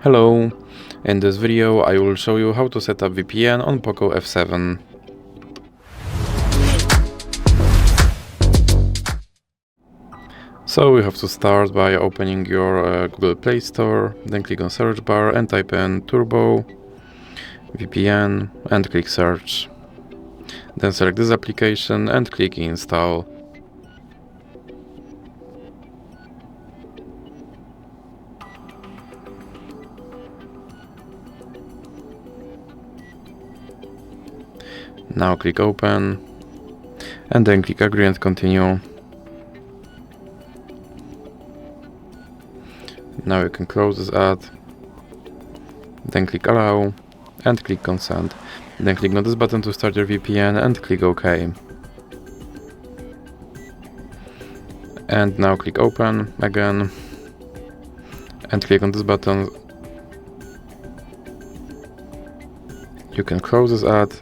Hello, in this video I will show you how to set up VPN on POCO F7. So you have to start by opening your Google Play Store, then click on search bar and type in Turbo VPN and click search. Then select this application and click install. Now click open and then click agree and continue. Now you can close this ad, then click allow and click consent. Then click on this button to start your VPN and click OK. And now click open again and click on this button. You can close this ad.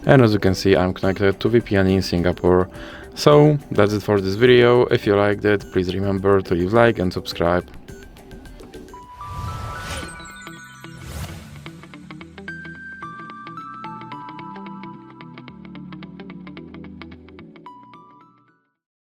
And as you can see, I'm connected to VPN in Singapore. So that's it for this video. If you liked it, please remember to leave a like and subscribe.